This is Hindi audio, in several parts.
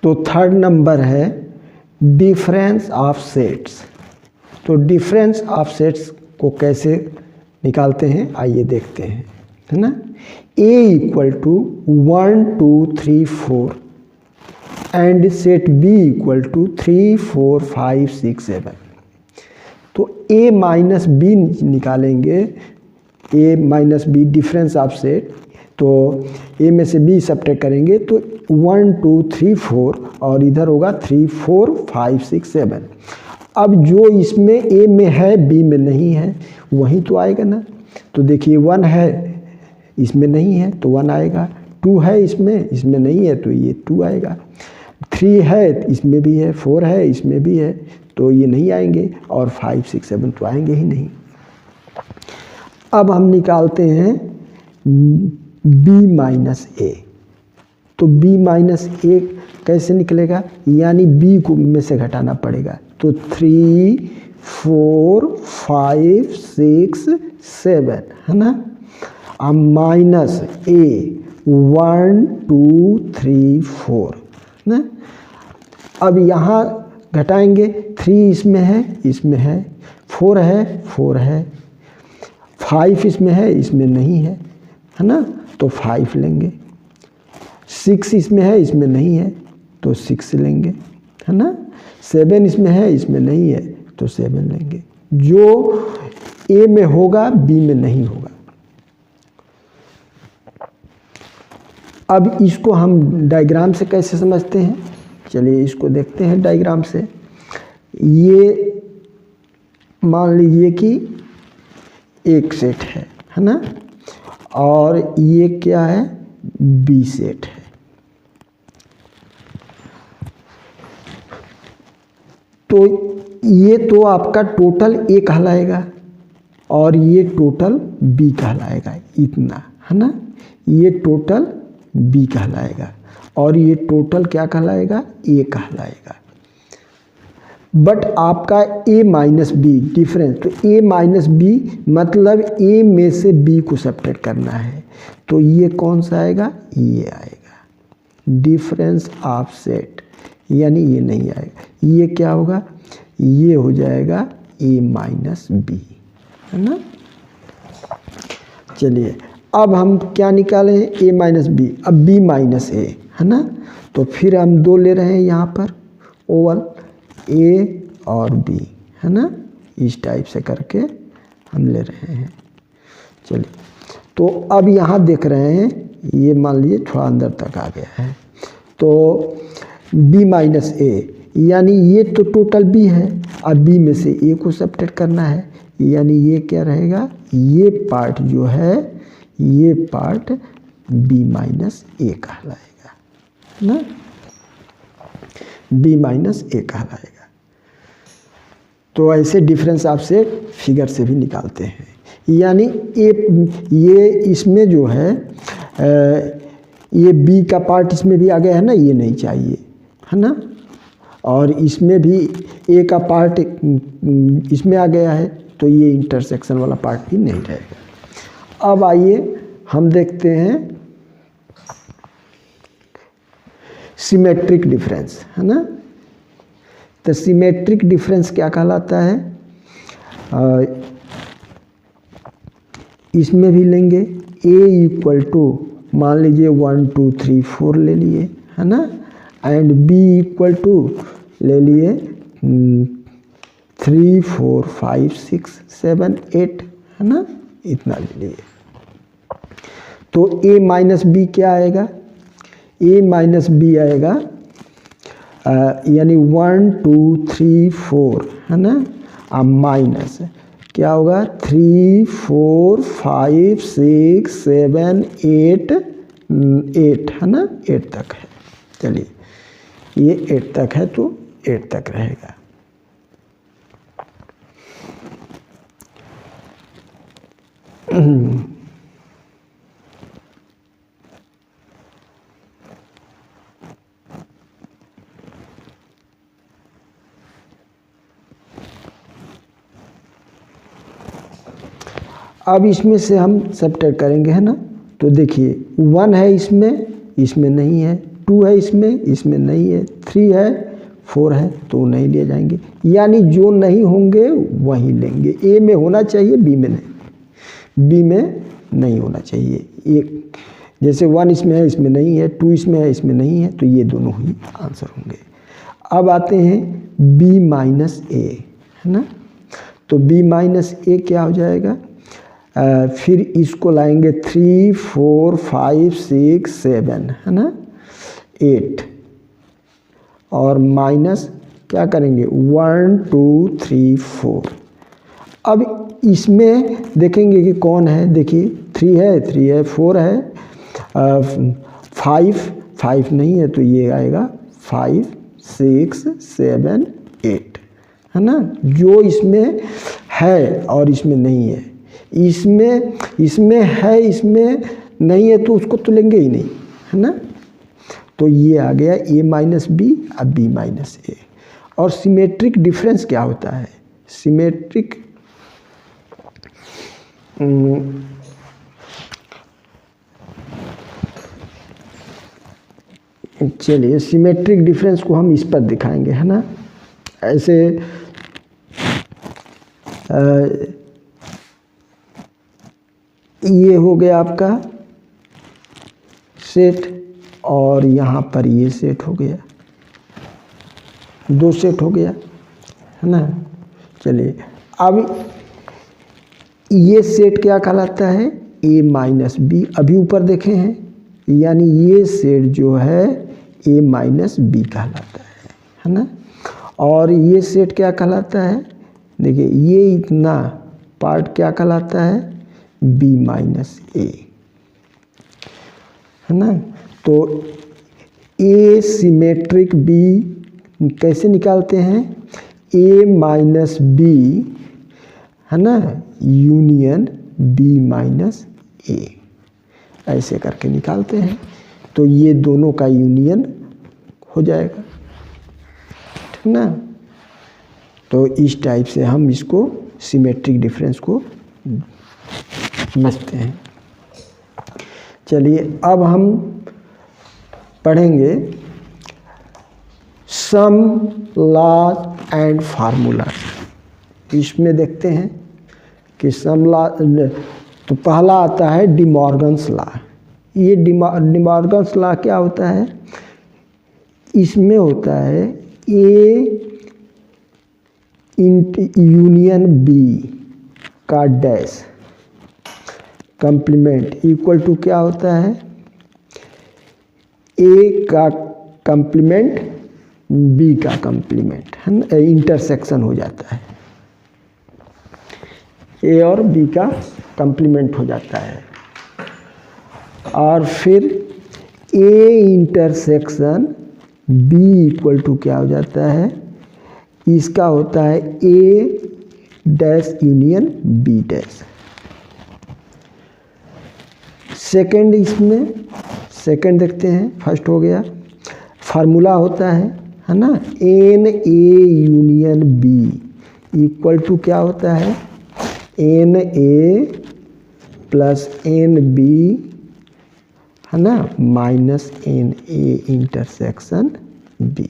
तो थर्ड नंबर है डिफरेंस ऑफ सेट्स। तो डिफरेंस ऑफ सेट्स को कैसे निकालते हैं आइए देखते हैं, है ना। A equal to 1 2 3 4 and set B equal to 3 4 5 6 7। तो A माइनस बी निकालेंगे, A minus B difference of set. तो A में से B सब्ट्रैक्ट करेंगे तो 1 2 3 4 और इधर होगा 3 4 5 6 7। अब जो इसमें A में है B में नहीं है वही तो आएगा ना। तो देखिए 1 है इसमें नहीं है तो 1 आएगा, 2 है इसमें नहीं है तो ये 2 आएगा, 3 है इसमें भी है, 4 है इसमें भी है तो ये नहीं आएंगे, और 5 6 7 तो आएंगे ही नहीं। अब हम निकालते हैं B माइनस ए। तो B माइनस ए कैसे निकलेगा, यानी B को में से घटाना पड़ेगा। तो 3 4 5 6 7 है ना, अब माइनस A 1 2 3 4 ना। अब यहाँ घटाएंगे, 3 इसमें है, 4 है, 5 इसमें है इसमें नहीं है, है ना, तो 5 लेंगे। 6 इसमें है इसमें नहीं है तो 6 लेंगे, है ना। 7 इसमें है इसमें नहीं है तो 7 लेंगे। जो A में होगा B में नहीं होगा। अब इसको हम डायग्राम से कैसे समझते हैं, चलिए इसको देखते हैं डायग्राम से। ये मान लीजिए कि एक सेट है ना, और ये क्या है B सेट है। तो ये तो आपका टोटल A कहलाएगा और ये टोटल B कहलाएगा, इतना है ना। ये टोटल B कहलाएगा और ये टोटल क्या कहलाएगा, A कहलाएगा। बट आपका A माइनस बी डिफरेंस, तो A माइनस बी मतलब A में से B को सब्ट्रैक्ट करना है। तो ये कौन सा आएगा, ये आएगा डिफरेंस ऑफ सेट, यानी ये नहीं आएगा। ये क्या होगा, ये हो जाएगा A माइनस बी, है ना। चलिए अब हम क्या निकाले हैं, A माइनस बी, अब B माइनस ए, है ना। तो फिर हम 2 ले रहे हैं यहाँ पर ओवल A और B, है ना, इस टाइप से करके हम ले रहे हैं। चलिए तो अब यहाँ देख रहे हैं, ये मान लीजिए थोड़ा अंदर तक आ गया है। तो B माइनस ए, यानी ये तो टोटल B है, अब B में से A को सब्ट्रैक्ट करना है, यानी ये क्या रहेगा, ये पार्ट जो है ये पार्ट B माइनस ए कहलाएगा ना, B माइनस ए कहलाएगा। तो ऐसे डिफरेंस आप से फिगर से भी निकालते हैं, यानी ये इसमें जो है ये B का पार्ट इसमें भी आ गया है ना, ये नहीं चाहिए, है ना। और इसमें भी A का पार्ट इसमें आ गया है तो ये इंटरसेक्शन वाला पार्ट भी नहीं रहेगा। अब आइए हम देखते हैं सिमेट्रिक डिफरेंस, है ना। तो सिमेट्रिक डिफरेंस क्या कहलाता है, इसमें भी लेंगे A इक्वल टू मान लीजिए 1 2 3 4 ले लिए, है ना, एंड B इक्वल टू ले लिए 3 4 5 6 7 8, है ना, इतना ले लिए। तो A माइनस बी क्या आएगा, A माइनस बी आएगा यानी 1 2 3 4, है ना, अब माइनस क्या होगा 3 4 5 6 7 8 8, है ना, 8 तक है। चलिए ये 8 तक है तो 8 तक रहेगा। अब इसमें से हम सब्ट्रैक्ट करेंगे, है ना। तो देखिए 1 है इसमें नहीं है 2 है इसमें नहीं है, 3 है, 4 है, तो नहीं ले जाएंगे। यानी जो नहीं होंगे वही लेंगे। ए में होना चाहिए, बी में नहीं होना चाहिए। एक जैसे 1 इसमें है, इसमें नहीं है, 2 इसमें है, इसमें नहीं है, तो ये दोनों ही आंसर होंगे। अब आते हैं बी माइनस ए, है ना। तो बी माइनस ए क्या हो जाएगा, फिर इसको लाएंगे 3 4 5 6 7, है ना, 8, और माइनस क्या करेंगे 1 2 3 4। अब इसमें देखेंगे कि कौन है, देखिए 3 है, 4 है, 5 नहीं है, तो ये आएगा 5 6 7 8, है ना। जो इसमें है और इसमें नहीं है, इसमें है, इसमें नहीं है, तो उसको तो लेंगे ही नहीं, है ना। तो ये आ गया a माइनस बी, अब b माइनस ए। और सिमेट्रिक डिफरेंस क्या होता है, सिमेट्रिक चलिए सिमेट्रिक डिफरेंस को हम इस पर दिखाएंगे, है ना। ऐसे ये हो गया आपका सेट, और यहाँ पर ये सेट हो गया, 2 सेट हो गया, है ना। चलिए अब ये सेट क्या कहलाता है, a माइनस बी। अभी ऊपर देखे हैं, यानी ये सेट जो है a माइनस बी कहलाता है ना। और ये सेट क्या कहलाता है, देखिए ये इतना पार्ट क्या कहलाता है, b माइनस ए, है ना। तो a सिमेट्रिक b कैसे निकालते हैं, a माइनस बी, है ना, यूनियन b माइनस ए, ऐसे करके निकालते हैं। तो ये दोनों का यूनियन हो जाएगा, ठीक ना। तो इस टाइप से हम इसको सिमेट्रिक डिफरेंस को समझते हैं। चलिए अब हम पढ़ेंगे सम, लॉज एंड फार्मूला। इसमें देखते हैं कि सम लॉ, तो पहला आता है डिमॉर्गन्स लॉ। ये डिमॉर्गन्स लॉ क्या होता है, इसमें होता है ए यूनियन बी का डैश कंप्लीमेंट इक्वल टू क्या होता है, ए का कंप्लीमेंट बी का कंप्लीमेंट, है ना, इंटरसेक्शन हो जाता है, ए और बी का कंप्लीमेंट हो जाता है। और फिर A intersection B equal to क्या हो जाता है, इसका होता है A dash union B dash. Second, इसमें सेकंड देखते हैं, फर्स्ट हो गया, फार्मूला होता है ना, n A union B equal to क्या होता है, n A plus n B, है ना, minus n A intersection B.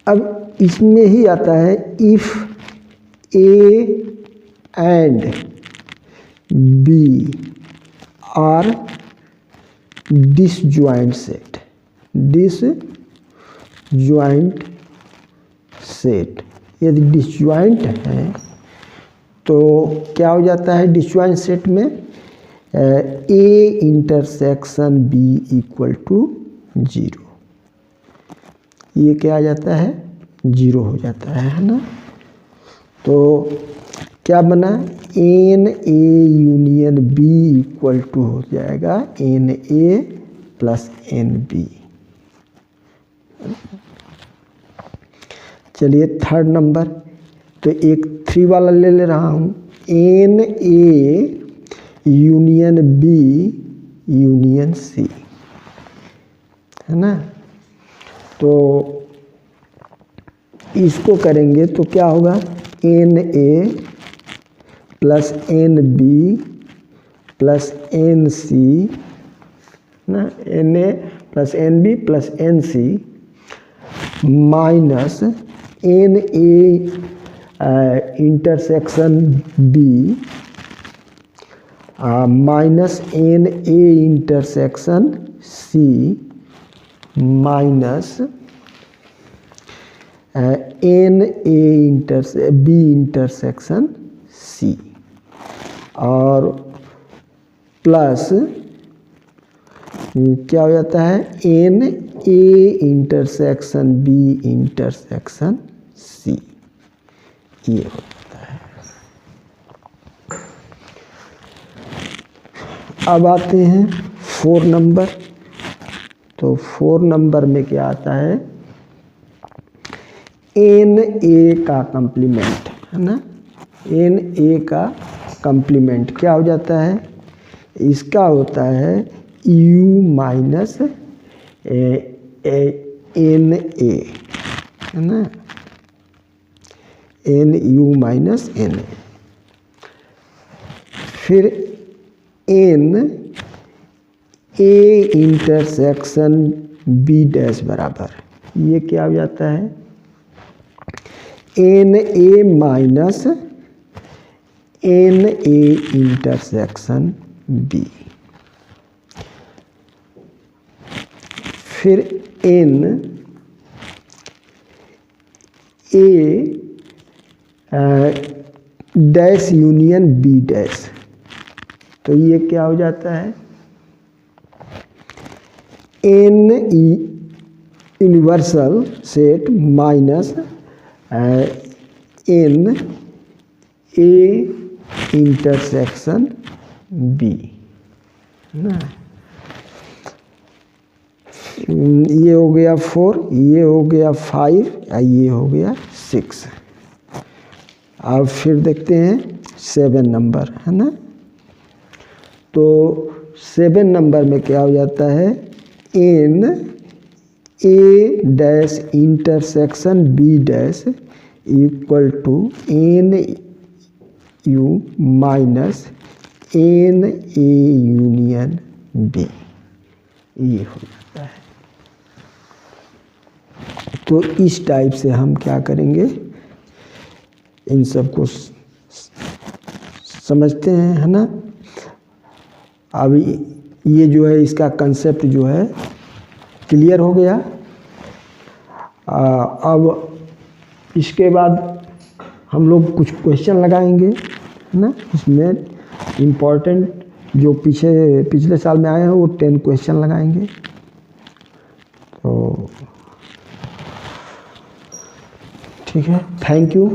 अब इसमें ही आता है if A and B are disjoint set, disjoint set. यदि डिसजॉइंट है तो क्या हो जाता है, डिसजॉइंट सेट में A intersection B equal to 0, ये क्या आ जाता है, 0 हो जाता है ना। तो क्या बना, n A union B equal to हो जाएगा n A plus n B. चलिए थर्ड नंबर, तो एक 3 वाला ले रहा हूँ, n A union B union C, है ना। तो इसको करेंगे तो क्या होगा, n A plus n B plus n C ना, n A plus n B plus n C minus n A intersection B minus n A intersection C minus n A B intersection C और प्लस क्या हो जाता है n A intersection B intersection C, ये हो जाता है। अब आते हैं 4 नंबर। तो 4 नंबर में क्या आता है, एन ए का कम्प्लीमेंट है ना, एन ए का कम्प्लीमेंट क्या हो जाता है, इसका होता है यू माइनस एन ए है ना, n U minus n A. फिर n A intersection B dash बराबर, ये क्या हो जाता है n A minus n A intersection B. फिर n A dash union B dash, तो ये क्या हो जाता है n universal set minus n A intersection B ना, ये हो गया 4, ये हो गया 5, ये हो गया 6। अब फिर देखते हैं 7 नंबर है ना। तो 7 नंबर में क्या हो जाता है n A dash intersection B dash equal to n U minus n A union B, ये हो जाता है। तो इस टाइप से हम क्या करेंगे, इन सब को समझते हैं है ना। अब ये जो है इसका कंसेप्ट जो है क्लियर हो गया। अब इसके बाद हम लोग कुछ क्वेश्चन लगाएंगे है ना, इसमें इम्पोर्टेंट जो पिछले साल में आए हैं वो 10 क्वेश्चन लगाएंगे। तो ठीक है, थैंक यू।